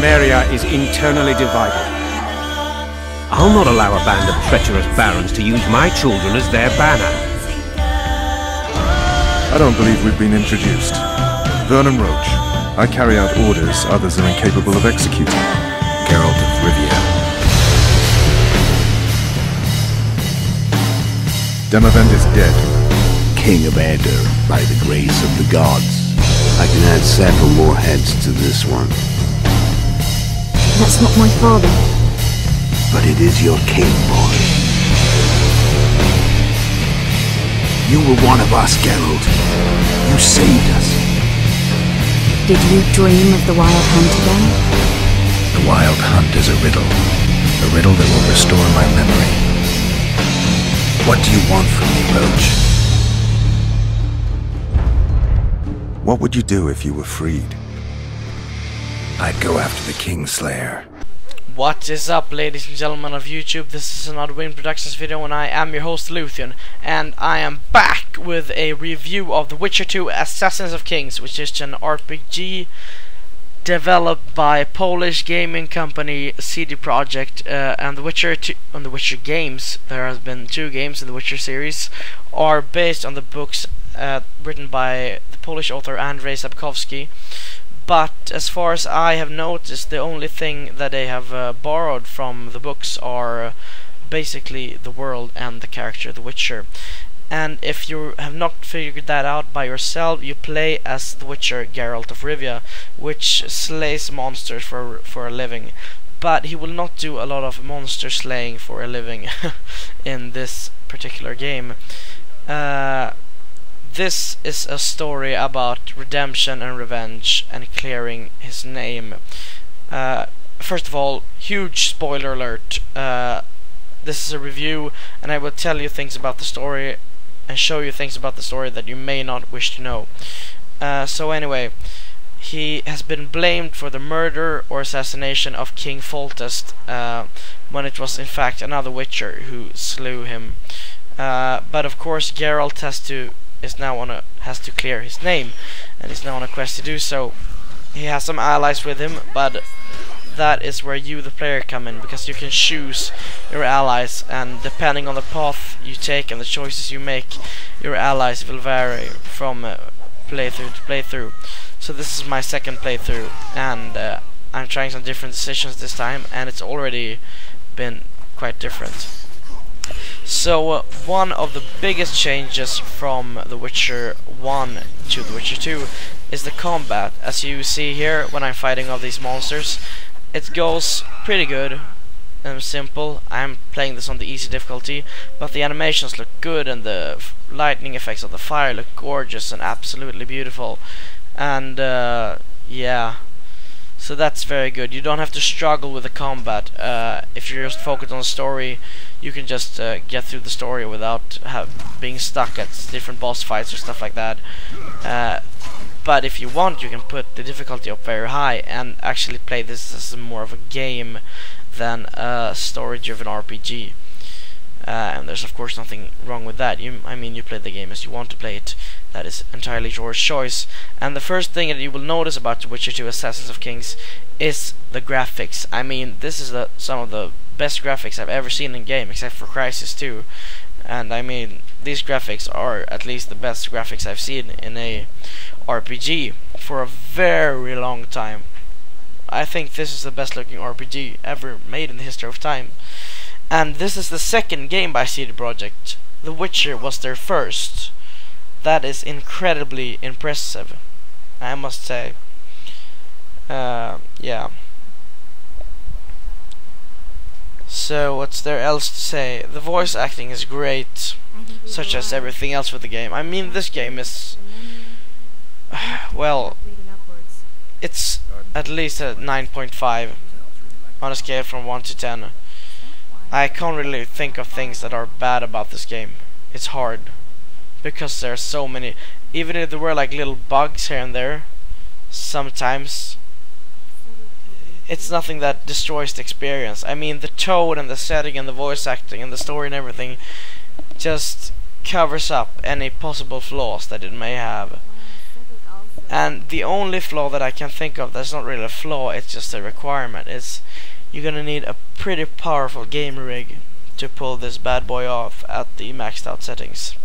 Temeria is internally divided. I'll not allow a band of treacherous barons to use my children as their banner. I don't believe we've been introduced. Vernon Roach. I carry out orders others are incapable of executing. Geralt of Rivia. Demavend is dead. King of Ader, by the grace of the gods. I can add several more heads to this one. That's not my father. But it is your king, boy. You were one of us, Geralt. You saved us. Did you dream of the Wild Hunt again? The Wild Hunt is a riddle. A riddle that will restore my memory. What do you want from me, Roach? What would you do if you were freed? I'd go after the Kingslayer. What is up, ladies and gentlemen of YouTube? This is another Win Productions video, and I am your host Luthien, and I am back with a review of The Witcher 2 Assassins of Kings, which is an RPG developed by Polish gaming company CD Projekt, and The Witcher 2 on The Witcher games. There has been 2 games in the Witcher series, are based on the books written by the Polish author Andrzej Sapkowski. But as far as I have noticed, the only thing that they have borrowed from the books are basically the world and the character, the Witcher. And if you have not figured that out by yourself, you play as the Witcher Geralt of Rivia, which slays monsters for a living. But he will not do a lot of monster slaying for a living in this particular game. This is a story about redemption and revenge and clearing his name. First of all, huge spoiler alert. This is a review, and I will tell you things about the story and show you things about the story that you may not wish to know. So anyway, he has been blamed for the murder or assassination of King Foltest, when it was in fact another Witcher who slew him. But of course Geralt has to clear his name, and he's now on a quest to do so. He has some allies with him, but that is where you, the player, come in, because you can choose your allies, and depending on the path you take and the choices you make, your allies will vary from playthrough to playthrough. So this is my second playthrough, and I'm trying some different decisions this time, and it's already been quite different. So one of the biggest changes from The Witcher 1 to The Witcher 2 is the combat. As you see here, when I'm fighting all these monsters, it goes pretty good and simple. I'm playing this on the easy difficulty, but the animations look good, and the lightning effects of the fire look gorgeous and absolutely beautiful. And yeah, so that's very good. You don't have to struggle with the combat. If you're just focused on the story, you can just get through the story without being stuck at different boss fights or stuff like that. But if you want, you can put the difficulty up very high and actually play this as more of a game than a story-driven RPG. And there's of course nothing wrong with that. I mean, you play the game as you want to play it. That is entirely your choice. And the first thing that you will notice about The Witcher 2 Assassins of Kings is the graphics. I mean, this is some of the best graphics I've ever seen in game, except for Crysis 2. And I mean, these graphics are at least the best graphics I've seen in a RPG for a very long time. I think this is the best looking RPG ever made in the history of time. And this is the second game by CD Projekt. The Witcher was their first. That is incredibly impressive, I must say. Yeah. So what's there else to say? The voice acting is great, such as everything else with the game. I mean, this game is well, it's at least a 9.5 on a scale from 1 to 10. I can't really think of things that are bad about this game. It's hard, because there are so many. Even if there were like little bugs here and there, sometimes it's nothing that destroys the experience. I mean, the tone and the setting and the voice acting and the story and everything just covers up any possible flaws that it may have. And the only flaw that I can think of that's not really a flaw, it's just a requirement, is you're gonna need a pretty powerful game rig to pull this bad boy off at the maxed out settings.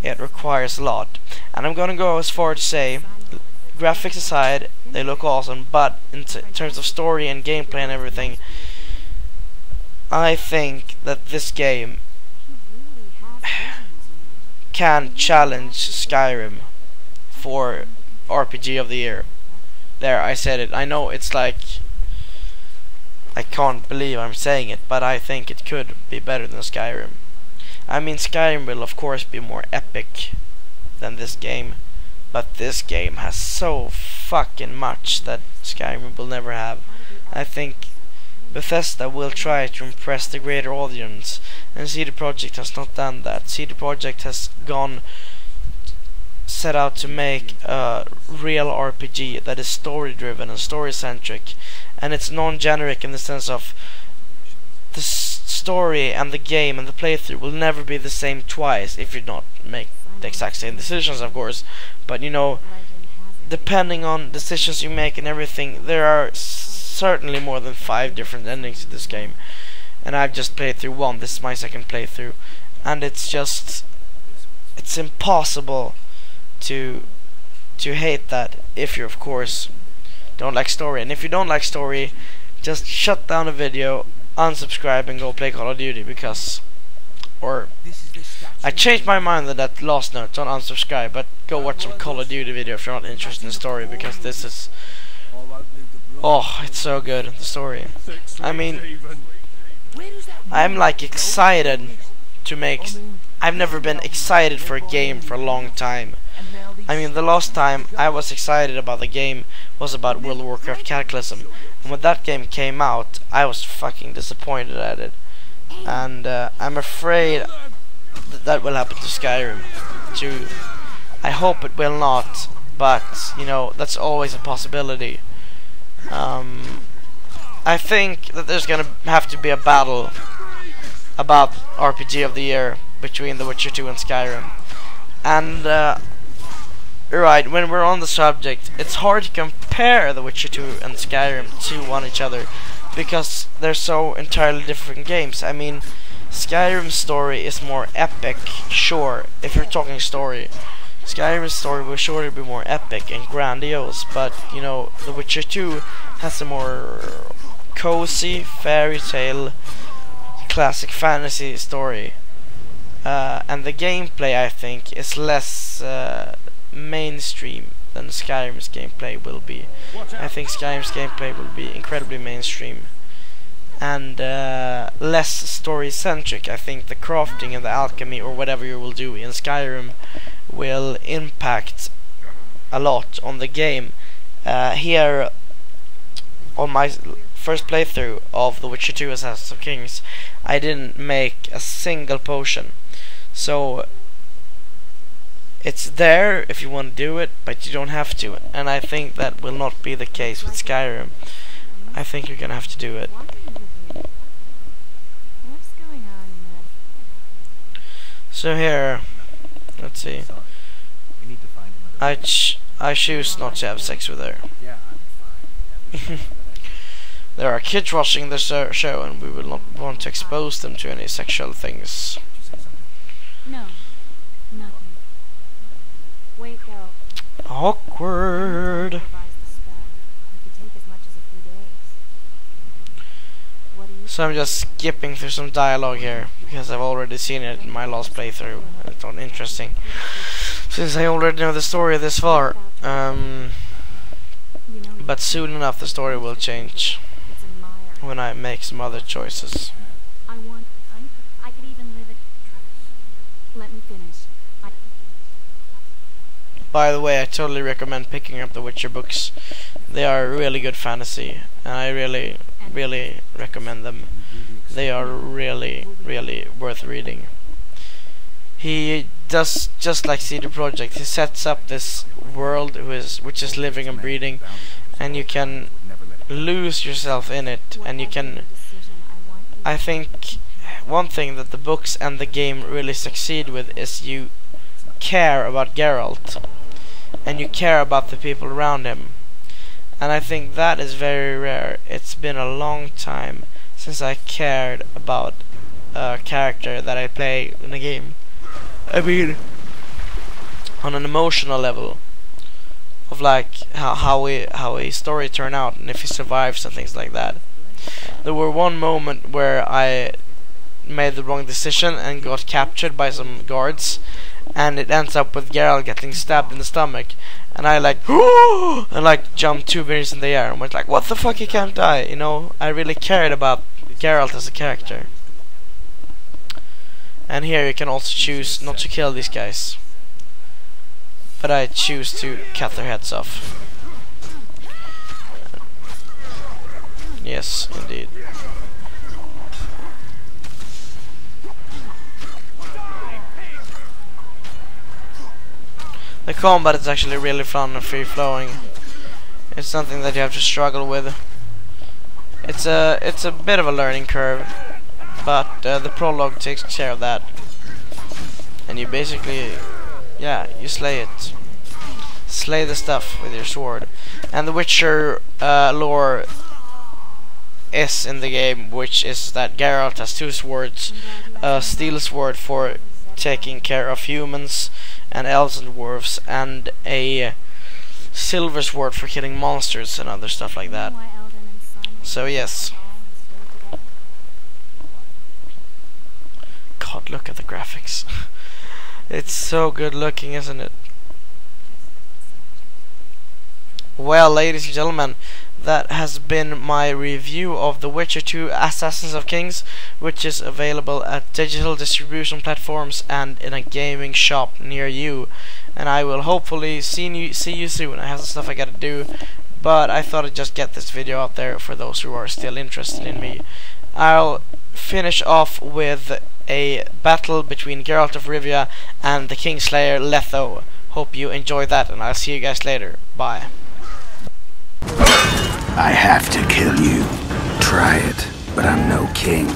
It requires a lot. And I'm gonna go as far to say, graphics aside, they look awesome, but in terms of story and gameplay and everything, I think that this game can challenge Skyrim for RPG of the year. There, I said it. I know it's like, I can't believe I'm saying it, but I think it could be better than Skyrim. I mean, Skyrim will of course be more epic than this game, but this game has so fucking much that Skyrim will never have. I think Bethesda will try to impress the greater audience, and CD Projekt has not done that. CD Projekt has set out to make a real RPG that is story driven and story centric, and it's non-generic in the sense of the story and the game and the playthrough will never be the same twice if you not make the exact same decisions, of course. But you know, depending on decisions you make and everything, there are certainly more than 5 different endings to this game, and I've just played through one. This is my second playthrough, and it's impossible to hate that if you of course don't like story. And if you don't like story, just shut down the video, unsubscribe, and go play Call of Duty, because, or I changed my mind on that last note, don't unsubscribe, but go watch some Call of Duty video if you're not interested in story, because this is, oh, it's so good, the story. I mean, I'm like excited to make, I've never been excited for a game for a long time. I mean, the last time I was excited about the game was about World of Warcraft Cataclysm, and when that game came out, I was fucking disappointed at it, and I'm afraid that will happen to Skyrim too. I hope it will not, but you know, that's always a possibility. I think that there's gonna have to be a battle about RPG of the year between The Witcher 2 and Skyrim. And right, when we're on the subject, it's hard to compare The Witcher 2 and Skyrim to one each other, because they're so entirely different games. I mean, Skyrim's story is more epic, sure, if you're talking story. Skyrim's story will surely be more epic and grandiose, but you know, The Witcher 2 has a more cozy, fairy tale, classic fantasy story. And the gameplay, I think, is less mainstream than Skyrim's gameplay will be. I think Skyrim's gameplay will be incredibly mainstream and less story centric. I think the crafting and the alchemy or whatever you will do in Skyrim will impact a lot on the game. Here on my first playthrough of The Witcher 2 Assassin's of Kings, I didn't make a single potion. So it's there if you want to do it, but you don't have to. And I think that will not be the case with Skyrim. I think you're gonna have to do it. So here, let's see. I choose not to have sex with her. There are kids watching the show, and we will not want to expose them to any sexual things. No, nothing. Wait, though. Awkward. So I'm just skipping through some dialogue here, because I've already seen it in my last playthrough, and it's not interesting, since I already know the story this far. But soon enough the story will change when I make some other choices. I could even live it. Let me finish. By the way, I totally recommend picking up the Witcher books. They are really good fantasy, and I really recommend them. They are really worth reading. He does just like CD Projekt. He sets up this world which is living and breathing, and you can lose yourself in it, and you can, I think one thing that the books and the game really succeed with is you care about Geralt, and you care about the people around him. And I think that is very rare. It's been a long time since I cared about a character that I play in a game. I mean, on an emotional level, of like how a story turn out and if he survives and things like that. There were one moment where I made the wrong decision and got captured by some guards, and it ends up with Geralt getting stabbed in the stomach, and I like and like jumped 2 meters in the air and went like, what the fuck, he can't die, you know. I really cared about Geralt as a character. And here you can also choose not to kill these guys, but I choose to cut their heads off. Yes, indeed. The combat is actually really fun and free-flowing. It's something that you have to struggle with. It's a bit of a learning curve, but the prologue takes care of that. And you basically, yeah, you slay it. Slay the stuff with your sword. And the Witcher lore is in the game, which is that Geralt has 2 swords. A steel sword for taking care of humans and elves and dwarves, and a silver sword for killing monsters and other stuff like that. So yes. God, look at the graphics. It's so good looking, isn't it? Well, ladies and gentlemen, that has been my review of The Witcher 2 Assassins of Kings, which is available at digital distribution platforms and in a gaming shop near you. And I will hopefully see you soon. I have some stuff I gotta do, but I thought I'd just get this video out there for those who are still interested in me. I'll finish off with a battle between Geralt of Rivia and the Kingslayer Letho. Hope you enjoy that, and I'll see you guys later. Bye. I have to kill you. Try it, but I'm no king.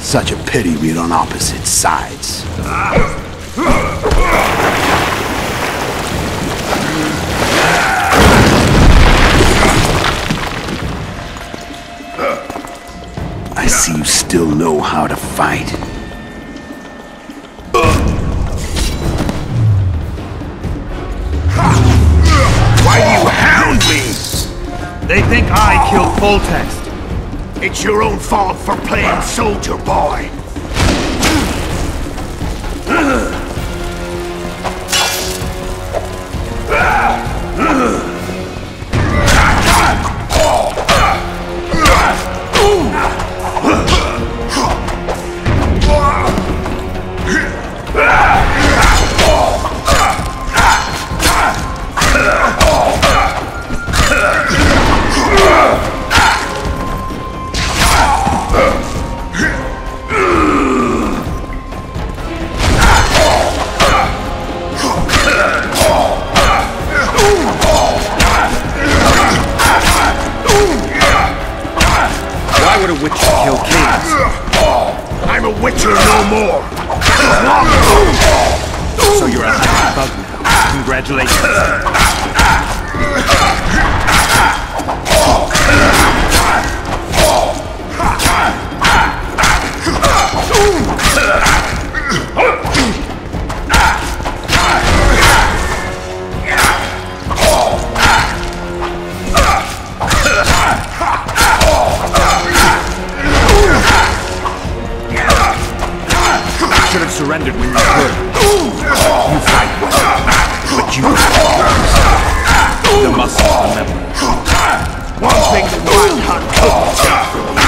Such a pity we're on opposite sides. I see you still know how to fight. Why do you hound me? They think I killed Foltext. It's your own fault for playing soldier boy. Why would a Witcher kill kings? I'm a Witcher no more. So you're a hired bug now. Congratulations. Should have surrendered when you could. You fight well, but you The muscles remember. one thing the wild hunt couldn't take from me.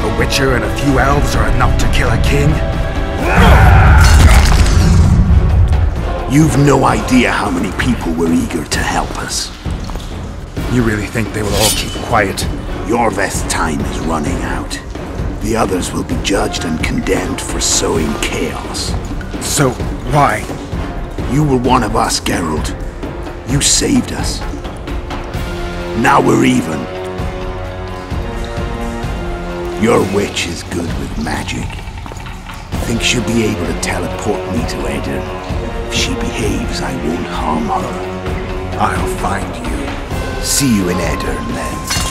A Witcher and a few elves are enough to kill a king? You've no idea how many people were eager to help us. You really think they will all keep quiet? Yorveth's time is running out. The others will be judged and condemned for sowing chaos. So, why? You were one of us, Geralt. You saved us. Now we're even. Your witch is good with magic. Think she'll be able to teleport me to Edirn. If she behaves, I won't harm her. I'll find you. See you in Edirn, then.